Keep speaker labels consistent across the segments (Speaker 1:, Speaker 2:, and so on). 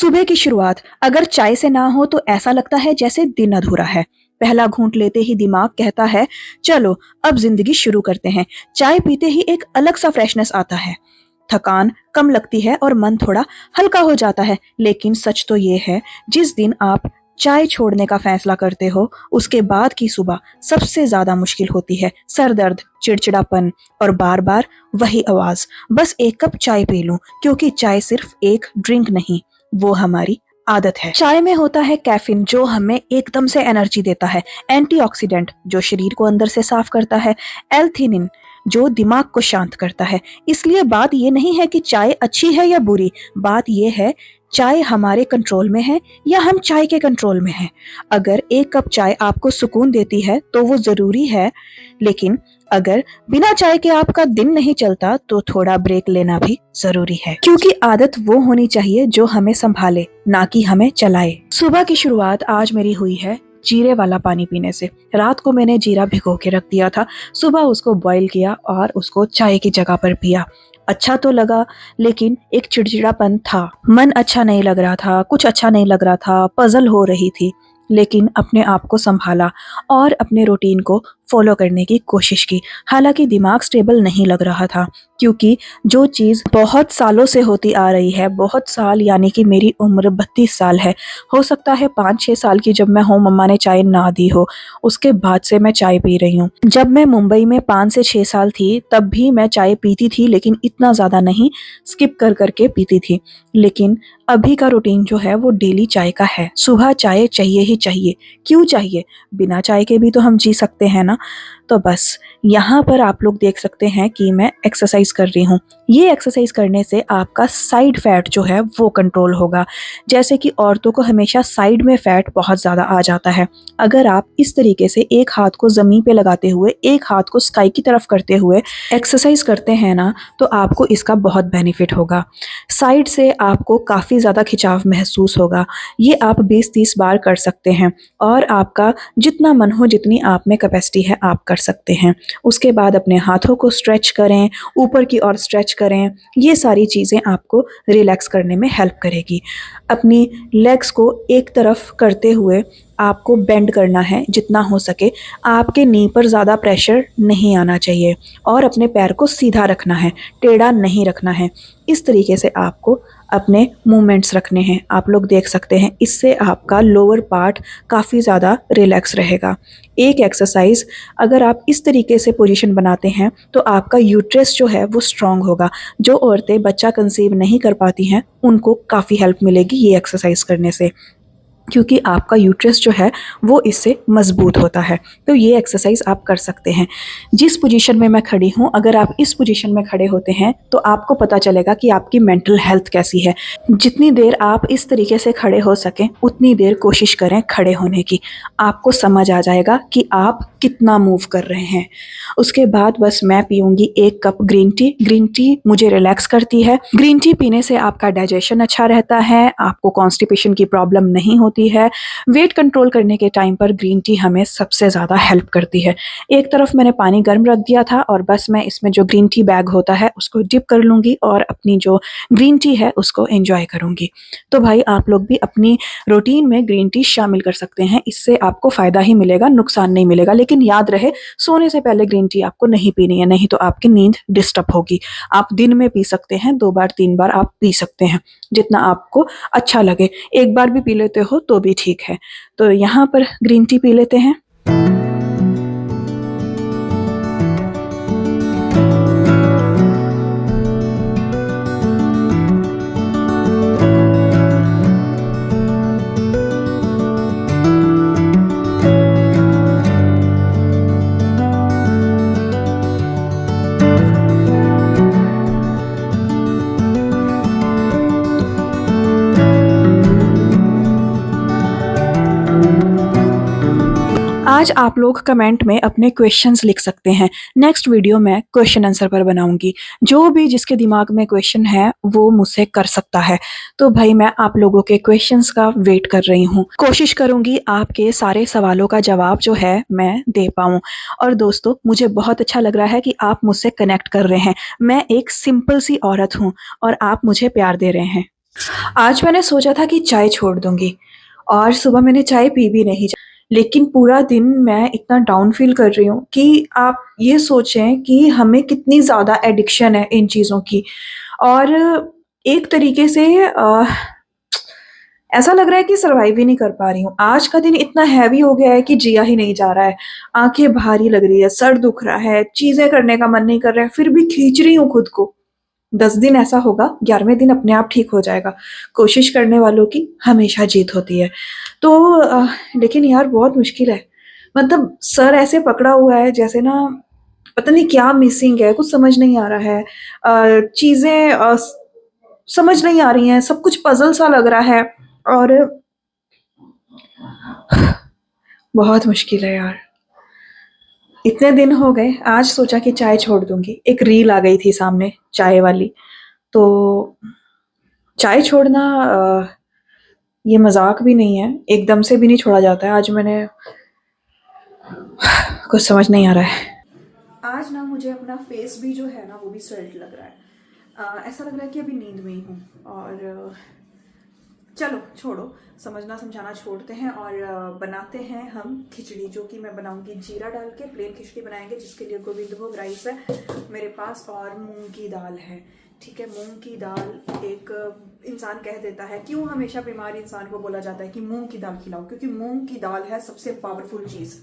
Speaker 1: सुबह की शुरुआत अगर चाय से ना हो तो ऐसा लगता है जैसे दिन अधूरा है। पहला घूंट लेते ही दिमाग कहता है, चलो अब जिंदगी शुरू करते हैं। चाय पीते ही एक अलग सा फ्रेशनेस आता है। थकान कम लगती है और मन थोड़ा हल्का हो जाता है। लेकिन सच तो ये है, जिस दिन आप चाय छोड़ने का फैसला करते हो, उसके बाद की सुबह सबसे ज्यादा मुश्किल होती है। सर दर्द, चिड़चिड़ापन और बार बार वही आवाज, बस एक कप चाय पी लूं। क्योंकि चाय सिर्फ एक ड्रिंक नहीं, वो हमारी आदत है। चाय में होता है कैफीन, जो हमें एकदम से एनर्जी देता है। एंटीऑक्सीडेंट, जो शरीर को अंदर से साफ करता है। एल्थिनिन, जो दिमाग को शांत करता है। इसलिए बात ये नहीं है कि चाय अच्छी है या बुरी, बात ये है चाय हमारे कंट्रोल में है या हम चाय के कंट्रोल में हैं। अगर एक कप चाय आपको सुकून देती है तो वो जरूरी है, लेकिन अगर बिना चाय के आपका दिन नहीं चलता तो थोड़ा ब्रेक लेना भी जरूरी है। क्योंकि आदत वो होनी चाहिए जो हमें संभाले, ना कि हमें चलाए। सुबह की शुरुआत आज मेरी हुई है जीरे वाला पानी पीने से। रात को मैंने जीरा भिगो के रख दिया था, सुबह उसको बॉईल किया और उसको चाय की जगह पर पिया। अच्छा तो लगा, लेकिन एक चिड़चिड़ापन था। मन अच्छा नहीं लग रहा था, कुछ अच्छा नहीं लग रहा था, पजल हो रही थी। लेकिन अपने आप को संभाला और अपने रूटीन को फॉलो करने की कोशिश की। हालांकि दिमाग स्टेबल नहीं लग रहा था, क्योंकि जो चीज़ बहुत सालों से होती आ रही है, बहुत साल यानी कि मेरी उम्र 32 साल है, हो सकता है 5-6 साल की जब मैं हूँ मम्मा ने चाय ना दी हो, उसके बाद से मैं चाय पी रही हूँ। जब मैं मुंबई में 5 से 6 साल थी तब भी मैं चाय पीती थी, लेकिन इतना ज़्यादा नहीं, स्किप कर करके पीती थी। लेकिन अभी का रूटीन जो है वो डेली चाय का है। सुबह चाय चाहिए ही चाहिए। क्यों चाहिए? बिना चाय के भी तो हम जी सकते हैं ना। तो बस यहाँ पर आप लोग देख सकते हैं कि मैं एक्सरसाइज कर रही हूँ। ये एक्सरसाइज करने से आपका साइड फैट जो है वो कंट्रोल होगा। जैसे कि औरतों को हमेशा साइड में फैट बहुत ज़्यादा आ जाता है। अगर आप इस तरीके से एक हाथ को ज़मीन पे लगाते हुए, एक हाथ को स्काई की तरफ करते हुए एक्सरसाइज करते हैं ना, तो आपको इसका बहुत बेनिफिट होगा। साइड से आपको काफ़ी ज़्यादा खिंचाव महसूस होगा। ये आप 20-30 बार कर सकते हैं और आपका जितना मन हो, जितनी आप में कैपेसिटी है, आप कर सकते हैं। उसके बाद अपने हाथों को स्ट्रेच करें, ऊपर की ओर स्ट्रेच करें। ये सारी चीज़ें आपको रिलैक्स करने में हेल्प करेगी। अपनी लेग्स को एक तरफ करते हुए आपको बेंड करना है जितना हो सके। आपके नी पर ज़्यादा प्रेशर नहीं आना चाहिए और अपने पैर को सीधा रखना है, टेढ़ा नहीं रखना है। इस तरीके से आपको अपने मूवमेंट्स रखने हैं। आप लोग देख सकते हैं, इससे आपका लोअर पार्ट काफ़ी ज़्यादा रिलैक्स रहेगा। एक एक्सरसाइज अगर आप इस तरीके से पोजीशन बनाते हैं तो आपका यूट्रस जो है वो स्ट्रांग होगा। जो औरतें बच्चा कंसीव नहीं कर पाती हैं उनको काफ़ी हेल्प मिलेगी ये एक्सरसाइज करने से, क्योंकि आपका यूट्रस जो है वो इससे मजबूत होता है। तो ये एक्सरसाइज आप कर सकते हैं। जिस पोजीशन में मैं खड़ी हूँ, अगर आप इस पोजीशन में खड़े होते हैं तो आपको पता चलेगा कि आपकी मेंटल हेल्थ कैसी है। जितनी देर आप इस तरीके से खड़े हो सकें उतनी देर कोशिश करें खड़े होने की। आपको समझ आ जाएगा कि आप कितना मूव कर रहे हैं। उसके बाद बस मैं पीऊँगी 1 cup green tea. Green tea मुझे रिलैक्स करती है। ग्रीन टी पीने से आपका डाइजेशन अच्छा रहता है, आपको कॉन्स्टिपेशन की प्रॉब्लम नहीं होती है। वेट कंट्रोल करने के टाइम पर ग्रीन टी हमें सबसे ज़्यादा हेल्प करती है। एक तरफ मैंने पानी गर्म रख दिया था और बस मैं इसमें जो ग्रीन टी बैग होता है उसको डिप कर लूँगी और अपनी जो ग्रीन टी है उसको एंजॉय करूँगी। तो भाई आप लोग भी अपनी रूटीन में ग्रीन टी शामिल कर सकते हैं। इससे आपको फ़ायदा ही मिलेगा, नुकसान नहीं मिलेगा। लेकिन याद रहे, सोने से पहले ग्रीन टी आपको नहीं पीनी है, नहीं तो आपकी नींद डिस्टर्ब होगी। आप दिन में पी सकते हैं, 2 बार 3 बार आप पी सकते हैं, जितना आपको अच्छा लगे। एक बार भी पी लेते हो तो भी ठीक है। तो यहाँ पर ग्रीन टी पी लेते हैं। आज आप लोग कमेंट में अपने क्वेश्चंस लिख सकते हैं। नेक्स्ट वीडियो मैं क्वेश्चन आंसर पर बनाऊंगी। जो भी जिसके दिमाग में क्वेश्चन है वो मुझसे कर सकता है। तो भाई मैं आप लोगों के क्वेश्चंस का वेट कर रही हूँ। कोशिश करूंगी आपके सारे सवालों का जवाब जो है मैं दे पाऊँ। और दोस्तों, मुझे बहुत अच्छा लग रहा है कि आप मुझसे कनेक्ट कर रहे हैं। मैं एक सिंपल सी औरत हूँ और आप मुझे प्यार दे रहे हैं। आज मैंने सोचा था कि चाय छोड़ दूँगी और सुबह मैंने चाय पी भी नहीं। लेकिन पूरा दिन मैं इतना डाउन फ़ील कर रही हूँ कि आप ये सोचें कि हमें कितनी ज़्यादा एडिक्शन है इन चीज़ों की। और एक तरीके से ऐसा लग रहा है कि सर्वाइव ही नहीं कर पा रही हूँ। आज का दिन इतना हेवी हो गया है कि जिया ही नहीं जा रहा है। आँखें भारी लग रही है, सर दुख रहा है, चीज़ें करने का मन नहीं कर रहा है, फिर भी खींच रही हूँ खुद को। 10 दिन ऐसा होगा, 11वें दिन अपने आप ठीक हो जाएगा। कोशिश करने वालों की हमेशा जीत होती है। तो लेकिन यार बहुत मुश्किल है। मतलब सर ऐसे पकड़ा हुआ है जैसे ना पता नहीं क्या मिसिंग है, कुछ समझ नहीं आ रहा है। चीज़ें समझ नहीं आ रही हैं, सब कुछ पज़ल सा लग रहा है और बहुत मुश्किल है यार। इतने दिन हो गए, आज सोचा कि चाय छोड़ दूँगी। एक रील आ गई थी सामने चाय वाली, तो चाय छोड़ना ये मज़ाक भी नहीं है, एकदम से भी नहीं छोड़ा जाता है। आज मैंने कुछ समझ नहीं आ रहा है। आज ना मुझे अपना फेस भी जो है ना वो भी स्वेल्ट लग रहा है। ऐसा लग रहा है कि अभी नींद में ही हूँ और चलो छोड़ो, समझना समझाना छोड़ते हैं और बनाते हैं हम खिचड़ी, जो कि मैं बनाऊंगी जीरा डाल के प्लेन खिचड़ी बनाएंगे, जिसके लिए गोविंदभोग राइस है मेरे पास और मूंग की दाल है। ठीक है, मूंग की दाल एक इंसान कह देता है, क्यों हमेशा बीमार इंसान को बोला जाता है कि मूंग की दाल खिलाओ, क्योंकि मूंग की दाल है सबसे पावरफुल चीज़,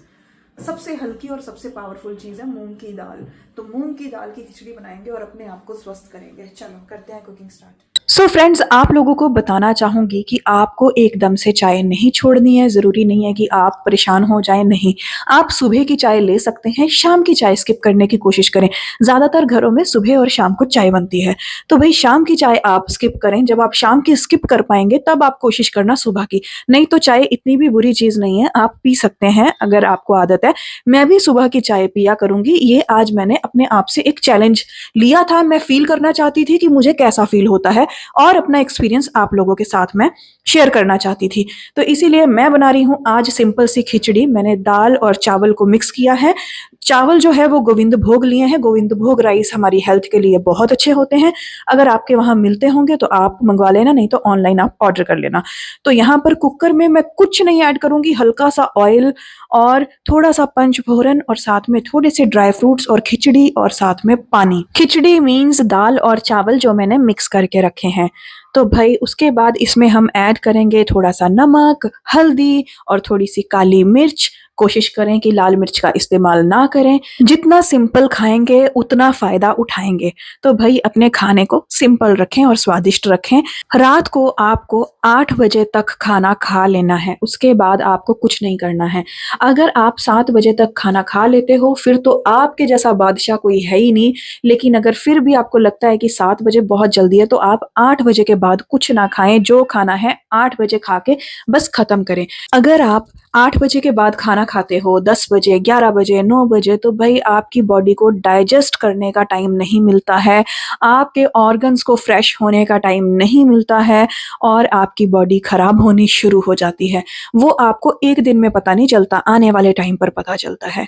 Speaker 1: सबसे हल्की और सबसे पावरफुल चीज़ है मूंग की दाल। तो मूंग की दाल की खिचड़ी बनाएंगे और अपने आप को स्वस्थ करेंगे। चलो करते हैं कुकिंग स्टार्ट। सो फ्रेंड्स, आप लोगों को बताना चाहूँगी कि आपको एकदम से चाय नहीं छोड़नी है। ज़रूरी नहीं है कि आप परेशान हो जाएँ, नहीं। आप सुबह की चाय ले सकते हैं, शाम की चाय स्किप करने की कोशिश करें। ज़्यादातर घरों में सुबह और शाम को चाय बनती है, तो भई शाम की चाय आप स्किप करें। जब आप शाम की स्किप कर पाएँगे तब आप कोशिश करना सुबह की। नहीं तो चाय इतनी भी बुरी चीज़ नहीं है, आप पी सकते हैं अगर आपको आदत है। मैं भी सुबह की चाय पिया करूँगी। ये आज मैंने अपने आप से एक चैलेंज लिया था। मैं फ़ील करना चाहती थी कि मुझे कैसा फ़ील होता है और अपना एक्सपीरियंस आप लोगों के साथ मैं शेयर करना चाहती थी। तो इसीलिए मैं बना रही हूँ आज सिंपल सी खिचड़ी। मैंने दाल और चावल को मिक्स किया है। चावल जो है वो गोविंद भोग लिए हैं। गोविंद भोग राइस हमारी हेल्थ के लिए बहुत अच्छे होते हैं। अगर आपके वहाँ मिलते होंगे तो आप मंगवा लेना, नहीं तो ऑनलाइन आप ऑर्डर कर लेना। तो यहाँ पर कुकर में मैं कुछ नहीं ऐड करूँगी, हल्का सा ऑयल और थोड़ा सा पंचफोरन और साथ में थोड़े से ड्राई फ्रूट्स और खिचड़ी और साथ में पानी। खिचड़ी मीन्स दाल और चावल जो मैंने मिक्स करके रखे हैं। तो भाई उसके बाद इसमें हम ऐड करेंगे थोड़ा सा नमक, हल्दी और थोड़ी सी काली मिर्च। कोशिश करें कि लाल मिर्च का इस्तेमाल ना करें। जितना सिंपल खाएंगे उतना फ़ायदा उठाएंगे। तो भाई अपने खाने को सिंपल रखें और स्वादिष्ट रखें। रात को आपको 8 बजे तक खाना खा लेना है, उसके बाद आपको कुछ नहीं करना है। अगर आप 7 बजे तक खाना खा लेते हो फिर तो आपके जैसा बादशाह कोई है ही नहीं। लेकिन अगर फिर भी आपको लगता है कि 7 बजे बहुत जल्दी है तो आप 8 बजे के बाद कुछ ना खाएं। जो खाना है 8 बजे खा के बस खत्म करें। अगर आप 8 बजे के बाद खाना खाते हो 10 बजे, 11 बजे, 9 बजे, तो भाई आपकी बॉडी को डाइजेस्ट करने का टाइम नहीं मिलता है, आपके ऑर्गन्स को फ्रेश होने का टाइम नहीं मिलता है और आपकी बॉडी खराब होनी शुरू हो जाती है। वो आपको एक दिन में पता नहीं चलता, आने वाले टाइम पर पता चलता है।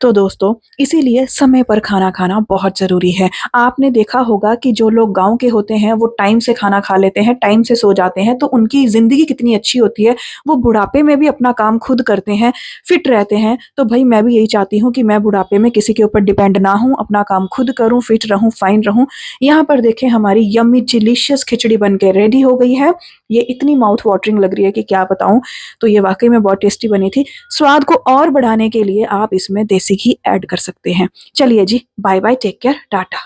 Speaker 1: तो दोस्तों, इसीलिए समय पर खाना खाना बहुत ज़रूरी है। आपने देखा होगा कि जो लोग गाँव के होते हैं वो टाइम से खाना खा लेते हैं, टाइम से सो जाते हैं, तो उनकी ज़िंदगी कितनी अच्छी होती है। वो बुढ़ापे में भी अपना काम खुद करते हैं, फिट रहते हैं। तो भाई मैं भी यही चाहती हूँ कि मैं बुढ़ापे में किसी के ऊपर डिपेंड ना हूँ, अपना काम खुद करूँ, फिट रहूँ, फाइन रहूँ। यहाँ पर देखें हमारी यम्मी डिलीशियस खिचड़ी बन के रेडी हो गई है। ये इतनी माउथ वाटरिंग लग रही है कि क्या बताऊँ। तो ये वाक़ई में बहुत टेस्टी बनी थी। स्वाद को और बढ़ाने के लिए आप इसमें देसी घी ऐड कर सकते हैं। चलिए जी, bye bye, take care, Tata.